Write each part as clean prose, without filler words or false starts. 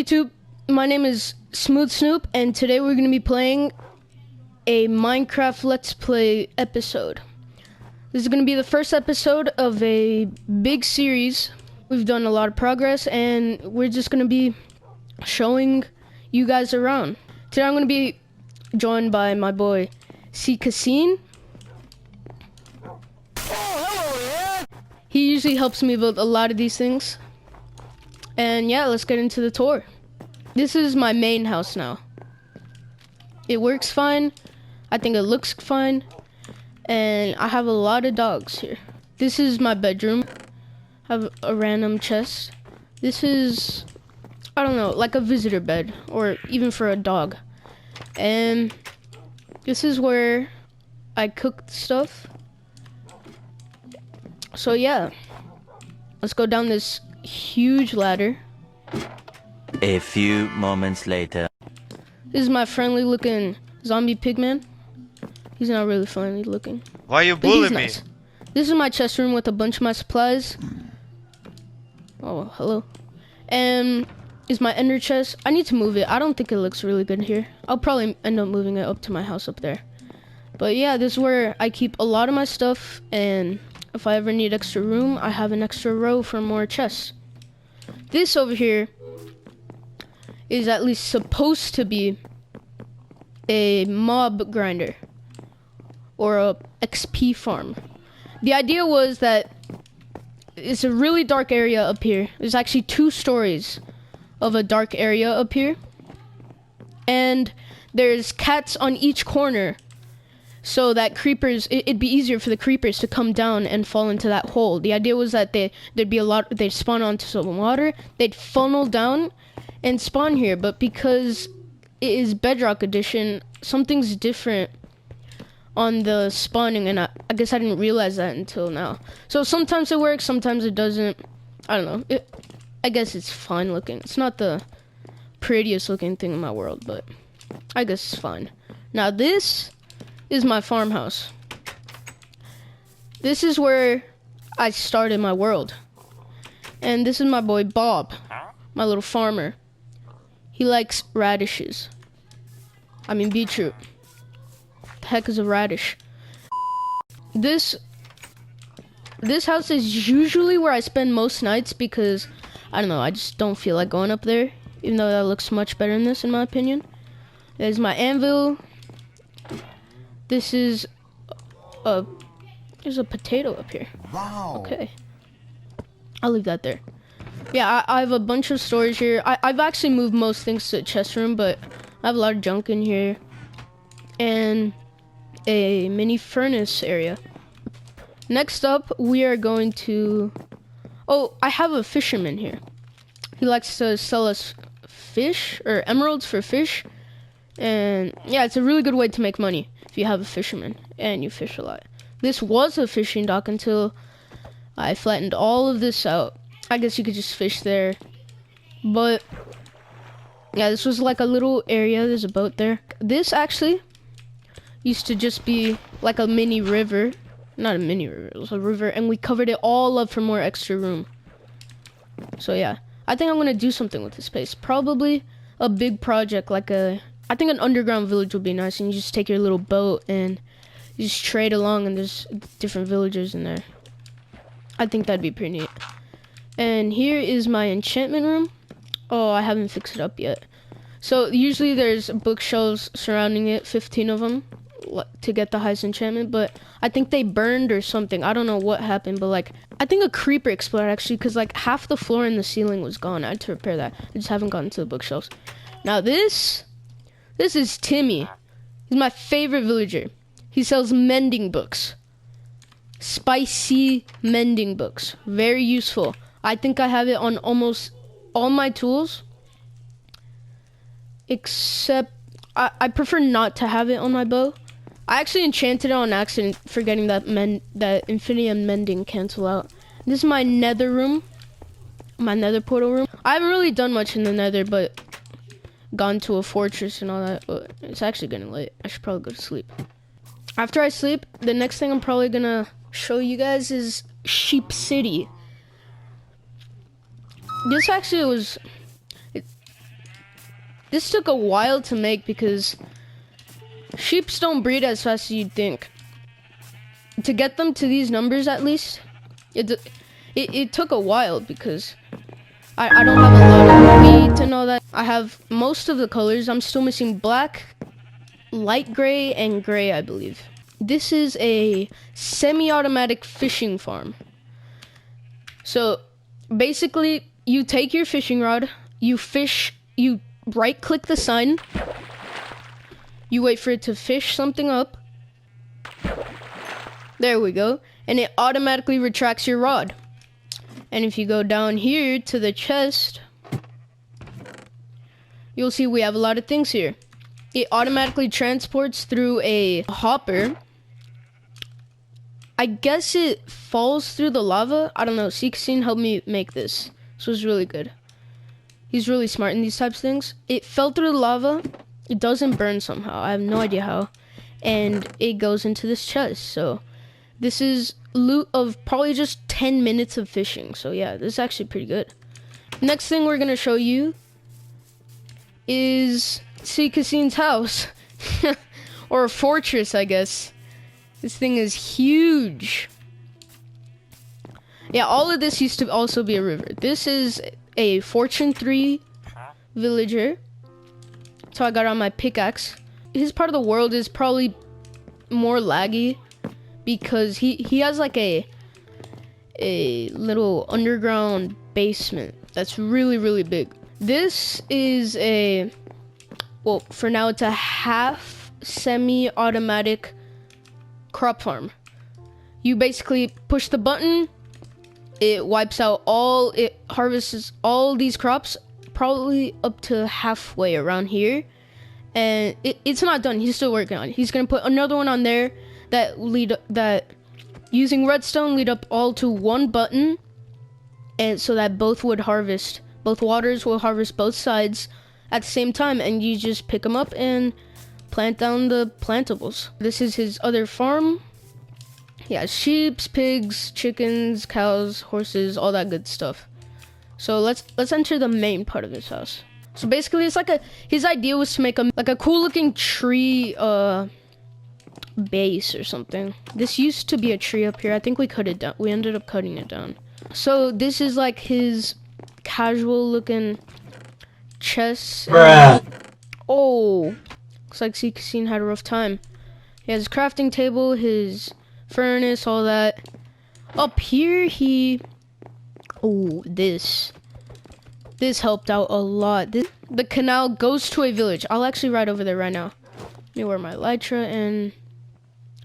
YouTube? My name is Smooth Snoop, and today we're going to be playing a Minecraft Let's Play episode. This is going to be the first episode of a big series. We've done a lot of progress, and we're just going to be showing you guys around. Today I'm going to be joined by my boy SeaCosine. He usually helps me with a lot of these things. And yeah, let's get into the tour. This is my main house now. It works fine. I think it looks fine. And I have a lot of dogs here. This is my bedroom. I have a random chest. This is, I don't know, like a visitor bed, or even for a dog. And this is where I cook stuff. So yeah, let's go down this huge ladder. A few moments later. This is my friendly looking zombie pigman. He's not really friendly looking. Why you But bully he's me? nice. This is my chest room with a bunch of my supplies. Oh, hello. And is my ender chest. I need to move it. I don't think it looks really good here. I'll probably end up moving it up to my house up there. But yeah, this is where I keep a lot of my stuff, and if I ever need extra room, I have an extra row for more chests. This over here is at least supposed to be a mob grinder or a XP farm. The idea was that it's a really dark area up here. There's actually 2 stories of a dark area up here. And there's cats on each corner, so that creepers, it'd be easier for the creepers to come down and fall into that hole. The idea was that they'd spawn onto some water, they'd funnel down and spawn here. But because it is Bedrock Edition, something's different on the spawning, and I guess I didn't realize that until now. So sometimes it works, sometimes it doesn't. I don't know. I guess it's fine looking. It's not the prettiest looking thing in my world, but I guess it's fine. Now this is my farmhouse. This is where I started my world. And this is my boy Bob, my little farmer. He likes radishes. I mean beetroot. The heck is a radish? This house is usually where I spend most nights because, I don't know, I just don't feel like going up there, even though that looks much better than this in my opinion. There's my anvil. This is there's a potato up here. Wow. Okay. I'll leave that there. Yeah, I have a bunch of storage here. I've actually moved most things to the chest room, but I have a lot of junk in here. And a mini furnace area. Next up, we are going to... Oh, I have a fisherman here. He likes to sell us fish, or emeralds for fish. And yeah, it's a really good way to make money if you have a fisherman and you fish a lot. This was a fishing dock until I flattened all of this out. I guess you could just fish there. But yeah, this was like a little area. There's a boat there. This actually used to just be like a mini river. Not a mini river, it was a river, and we covered it all up for more extra room. So yeah, I think I'm gonna do something with this space. Probably a big project, like I think an underground village would be nice, and you just take your little boat and you just trade along, and there's different villagers in there. I think that'd be pretty neat. And here is my enchantment room. Oh, I haven't fixed it up yet. So usually there's bookshelves surrounding it, 15 of them, to get the highest enchantment, but I think they burned or something. I don't know what happened, but like, I think a creeper exploded actually, because like half the floor in the ceiling was gone. I had to repair that. I just haven't gotten to the bookshelves. Now this is Timmy. He's my favorite villager. He sells mending books. Spicy mending books. Very useful. I think I have it on almost all my tools. Except, I prefer not to have it on my bow. I actually enchanted it on accident, forgetting that infinity and mending cancel out. This is my nether room. My nether portal room. I haven't really done much in the nether, but gone to a fortress and all that. But it's actually getting late. I should probably go to sleep. After I sleep, the next thing I'm probably gonna show you guys is Sheep City. This actually was... This took a while to make because sheeps don't breed as fast as you'd think. To get them to these numbers, at least, it took a while because I don't have a lot of weed to know that. I have most of the colors. I'm still missing black, light gray, and gray, I believe. This is a semi-automatic fishing farm. So basically, you take your fishing rod, you fish, you right-click the sign, you wait for it to fish something up. There we go. And it automatically retracts your rod. And if you go down here to the chest, you'll see we have a lot of things here. It automatically transports through a hopper. I guess it falls through the lava. I don't know. SeaCosine helped me make this. This was really good. He's really smart in these types of things. It fell through the lava. It doesn't burn somehow. I have no idea how. And it goes into this chest. So this is loot of probably just 10 minutes of fishing. So yeah, this is actually pretty good. Next thing we're going to show you is SeaCosine's house. Or a fortress, I guess. This thing is huge. Yeah, all of this used to also be a river. This is a Fortune 3 villager. So I got on my pickaxe. His part of the world is probably more laggy because he has like a little underground basement that's really, really big. This is well, for now it's a half semi-automatic crop farm. You basically push the button, it wipes out it harvests all these crops, probably up to halfway around here. And it's not done, he's still working on it. He's gonna put another one on there that using redstone lead up all to one button, and so that both waters will harvest both sides at the same time, and you just pick them up and plant down the plantables. This is his other farm. He has sheep, pigs, chickens, cows, horses, all that good stuff. So let's enter the main part of his house. So basically, it's like his idea was to make a cool looking tree base or something. This used to be a tree up here. I think we cut it down. We ended up cutting it down. So this is like his casual looking chest. Oh, looks like SeaCosine had a rough time. He has his crafting table, his furnace, all that. Up here, this helped out a lot. The canal goes to a village. I'll actually ride over there right now. Let me wear my elytra, and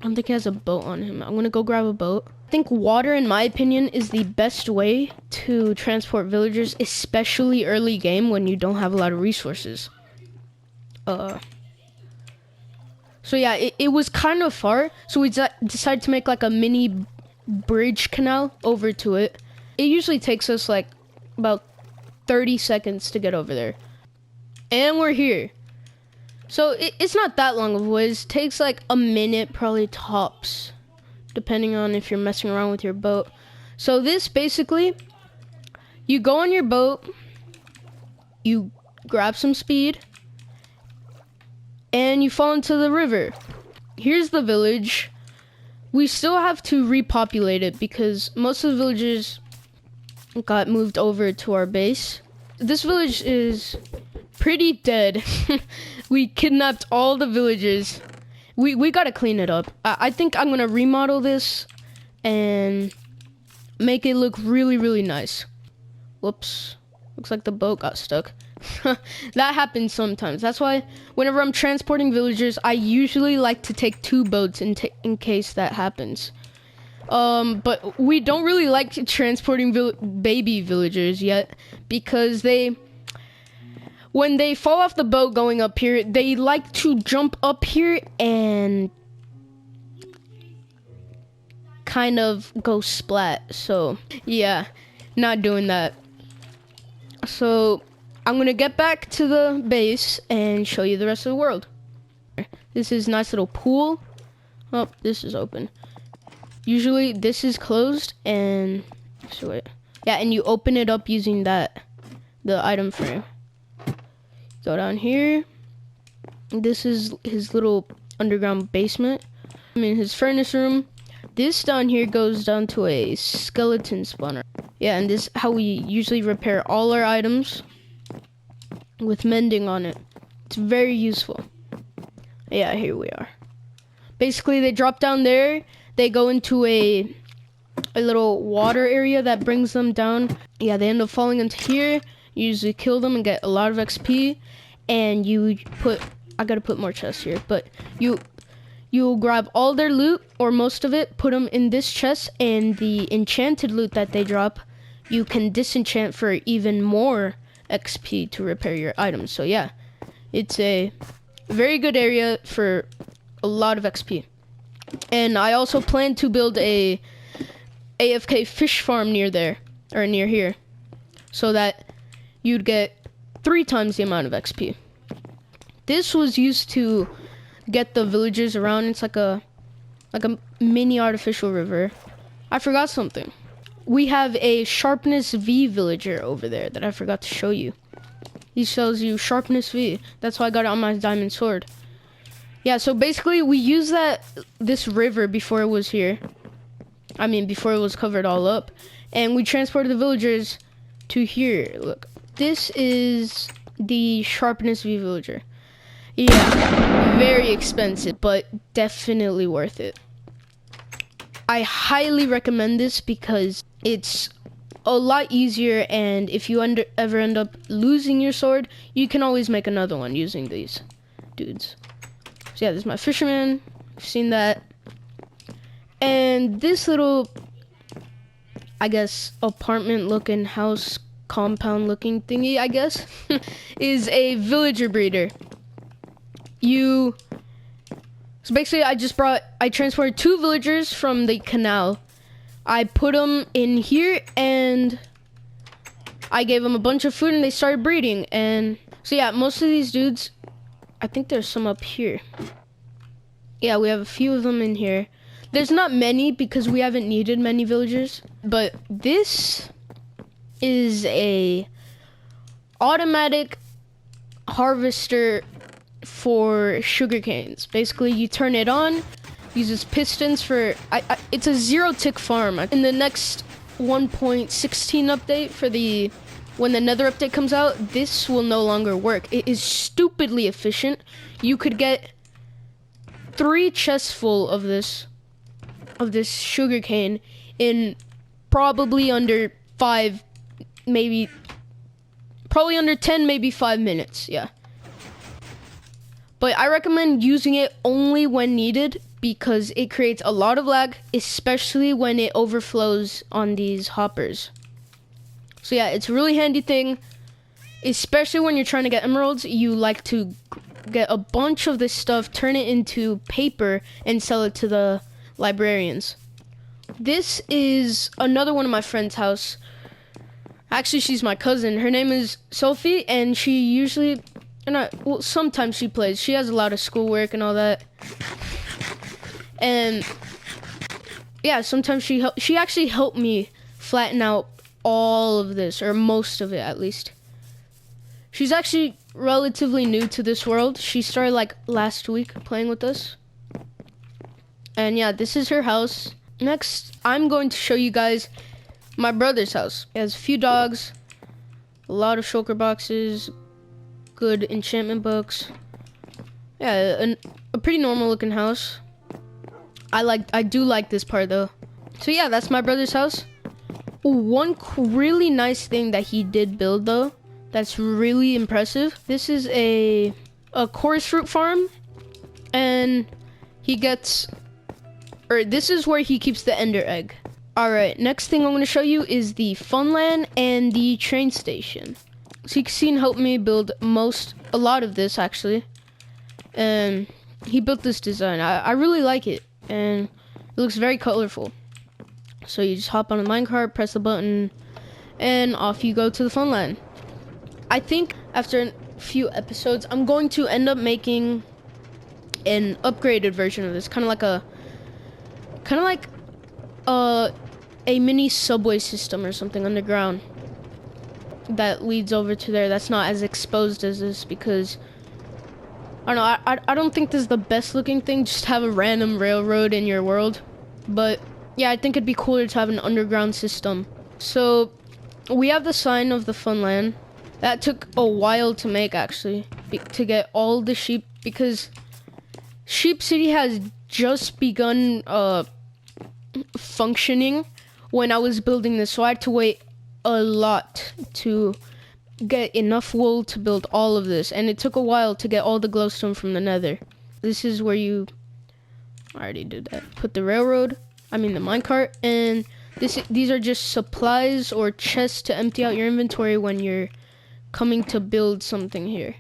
I don't think he has a boat on him. I'm gonna go grab a boat. I think water, in my opinion, is the best way to transport villagers, especially early game when you don't have a lot of resources. So yeah, it was kind of far, so we decided to make like a mini bridge canal over to it. It usually takes us like about 30 seconds to get over there. And we're here. So it's not that long of a ways. It takes like a minute, probably tops, depending on if you're messing around with your boat. So this basically, you go on your boat, you grab some speed, and you fall into the river. Here's the village. We still have to repopulate it because most of the villagers got moved over to our base. This village is pretty dead. We kidnapped all the villagers. We gotta clean it up. I think I'm gonna remodel this and make it look really, really nice. Whoops. Looks like the boat got stuck. That happens sometimes. That's why whenever I'm transporting villagers, I usually like to take 2 boats in case that happens. But we don't really like transporting baby villagers yet because when they fall off the boat going up here, they like to jump up here and kind of go splat. So yeah, not doing that. So I'm gonna get back to the base and show you the rest of the world. This is a nice little pool. Oh, this is open. Usually this is closed and so and you open it up using the item frame. Go down here. This is his little underground basement. I'm in his furnace room. This down here goes down to a skeleton spawner. Yeah, and this is how we usually repair all our items with mending on it. It's very useful. Yeah, here we are. Basically, they drop down there. They go into a little water area that brings them down. Yeah, they end up falling into here. You usually kill them and get a lot of XP. And you put... I gotta put more chests here. But you'll grab all their loot, or most of it, put them in this chest. And the enchanted loot that they drop, you can disenchant for even more XP to repair your items. So yeah, it's a very good area for a lot of XP. And I also plan to build a AFK fish farm near there, or near here, so that you'd get 3 times the amount of XP. This was used to get the villagers around. It's like a mini artificial river. I forgot something. We have a sharpness V villager over there that I forgot to show you. He shows you sharpness V. That's why I got it on my diamond sword. Yeah, so basically we used this river before it was here. I mean, before it was covered all up. And we transported the villagers to here. Look, this is the sharpness V villager. Yeah, very expensive, but definitely worth it. I highly recommend this because it's a lot easier, and if you ever end up losing your sword, you can always make another one using these dudes. So yeah, this is my fisherman. I've seen that. And this little, I guess, apartment-looking house, compound-looking thingy, I guess, is a villager breeder. So basically, I transported 2 villagers from the canal. I put them in here, and I gave them a bunch of food, and they started breeding. And so yeah, most of these dudes, I think there's some up here. Yeah, we have a few of them in here. There's not many because we haven't needed many villagers, but this is a automatic harvester for sugar canes. Basically, you turn it on, uses pistons for it's a 0-tick farm. In the next 1.16 update for when the nether update comes out, this will no longer work. It is stupidly efficient. You could get 3 chests full of this sugar cane in probably under 5, probably under 10, maybe 5 minutes. Yeah. But I recommend using it only when needed because it creates a lot of lag, especially when it overflows on these hoppers. So yeah, it's a really handy thing, especially when you're trying to get emeralds. You like to get a bunch of this stuff, turn it into paper, and sell it to the librarians. This is another one of my friend's house. Actually, she's my cousin. Her name is Sophie, and she usually... well, sometimes she plays. She has a lot of schoolwork and all that. And yeah, sometimes she actually helped me flatten out all of this, or most of it at least. She's actually relatively new to this world. She started like last week playing with us. And yeah, this is her house. Next, I'm going to show you guys my brother's house. He has a few dogs, a lot of shulker boxes, good enchantment books. Yeah, a pretty normal looking house. I do like this part though. So yeah, that's my brother's house. One really nice thing that he did build though, that's really impressive. This is a chorus fruit farm, and this is where he keeps the ender egg. Alright, next thing I'm going to show you is the Funland and the train station. SeaCosine helped me build a lot of this actually, and he built this design. I really like it, and it looks very colorful. So you just hop on a minecart, press the button, and off you go to the Funland. I think after a few episodes, I'm going to end up making an upgraded version of this, kind of like a mini subway system or something underground. that leads over to there that's not as exposed as this, because I don't know, I don't think this is the best looking thing, just to have a random railroad in your world. But yeah, I think it'd be cooler to have an underground system. So we have the sign of the Funland. That took a while to make, actually, to get all the sheep, because Sheep City has just begun functioning when I was building this, so I had to wait a lot to get enough wool to build all of this, and it took a while to get all the glowstone from the nether. This is where you, I already did that, put the railroad, the minecart, and these are just supplies or chests to empty out your inventory when you're coming to build something here.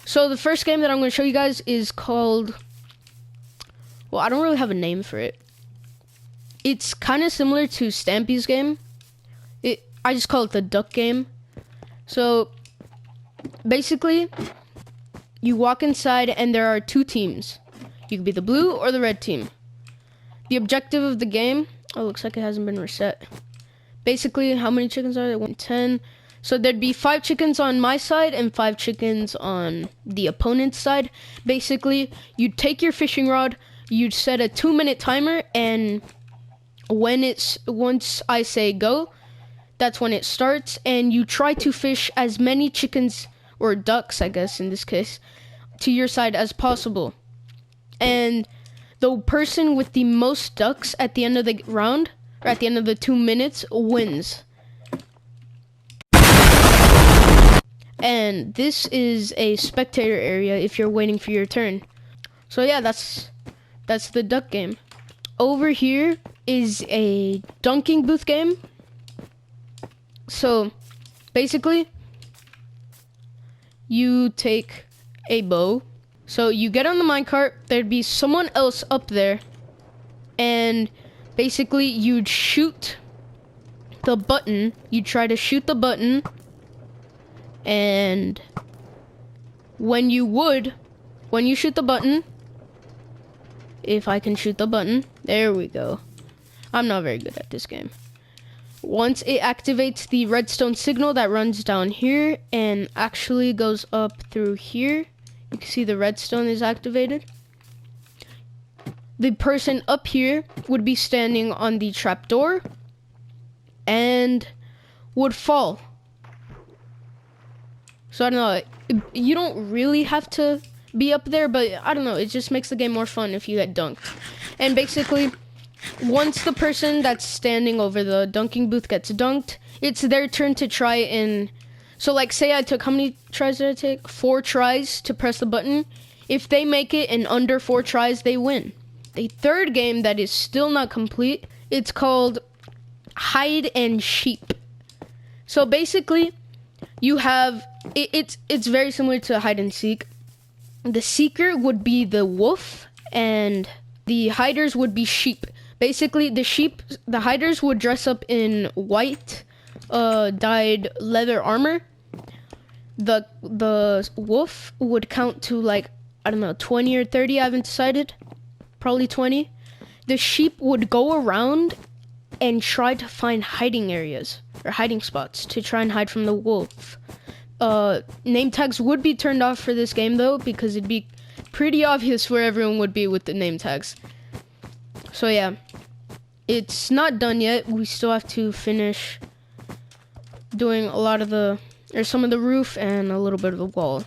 So the first game that I'm going to show you guys is called, well, I don't really have a name for it. It's kind of similar to Stampy's game. I just call it the duck game. So basically, you walk inside and there are two teams. You could be the blue or the red team. The objective of the game, oh, looks like it hasn't been reset. Basically, how many chickens are there? 1, 10. So there'd be 5 chickens on my side and 5 chickens on the opponent's side. Basically, you'd take your fishing rod, you'd set a 2-minute timer, and once I say go, that's when it starts, and you try to fish as many chickens, or ducks, I guess in this case, to your side as possible. And the person with the most ducks at the end of the round, or at the end of the 2 minutes, wins. And this is a spectator area if you're waiting for your turn. So yeah, that's the duck game. Over here is a dunking booth game. So basically, you take a bow. So you get on the minecart, there'd be someone else up there, and basically you'd shoot the button. You'd try to shoot the button, and when you shoot the button, if I can shoot the button, there we go. I'm not very good at this game. Once it activates the redstone signal that runs down here and actually goes up through here, you can see the redstone is activated. The person up here would be standing on the trapdoor and would fall. So I don't know, you don't really have to be up there, but I don't know, it just makes the game more fun if you get dunked. And basically, once the person that's standing over the dunking booth gets dunked, it's their turn to try and, so like say I took, how many tries did I take? 4 tries to press the button. If they make it in under 4 tries, they win. The third game that is still not complete, it's called Hide and Sheep. So basically, you have, it's very similar to hide and seek. The seeker would be the wolf and the hiders would be sheep. Basically, the hiders would dress up in white, dyed leather armor. The wolf would count to, like, I don't know, 20 or 30, I haven't decided. Probably 20. The sheep would go around and try to find hiding areas, or hiding spots, to try and hide from the wolf. Name tags would be turned off for this game, though, because it'd be pretty obvious where everyone would be with the name tags. So yeah, it's not done yet. We still have to finish doing a lot of some of the roof and a little bit of the wall.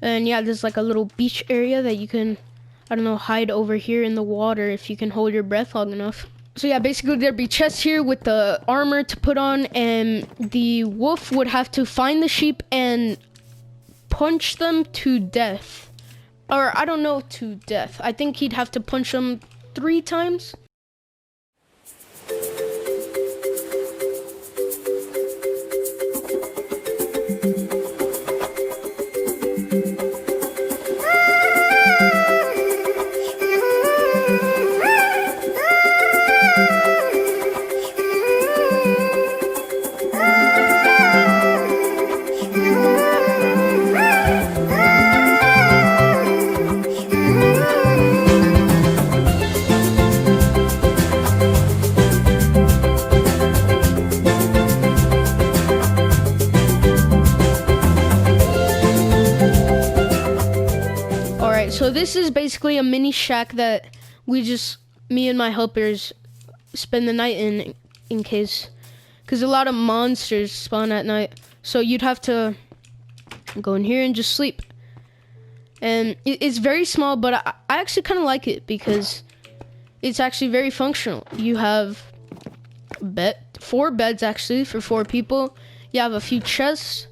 And yeah, there's like a little beach area that you can, I don't know, hide over here in the water if you can hold your breath long enough. So yeah, basically there'd be chests here with the armor to put on, and the wolf would have to find the sheep and punch them to death. Or I don't know, to death. I think he'd have to punch them 3 times. So this is basically a mini shack that me and my helpers spend the night in case, because a lot of monsters spawn at night. So you'd have to go in here and just sleep. And it's very small, but I actually kind of like it because it's actually very functional. You have 4 beds actually for 4 people. You have a few chests.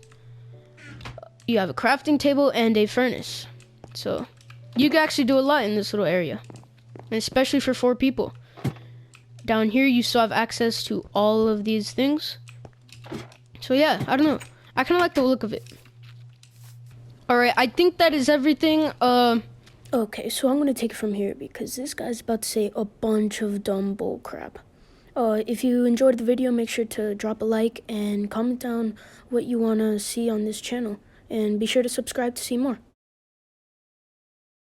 You have a crafting table and a furnace. So you can actually do a lot in this little area, and especially for 4 people. Down here, you still have access to all of these things. So yeah, I don't know. I kind of like the look of it. Alright, I think that is everything. Okay, so I'm going to take it from here because this guy's about to say a bunch of dumb bull crap. If you enjoyed the video, make sure to drop a like and comment down what you want to see on this channel. And be sure to subscribe to see more.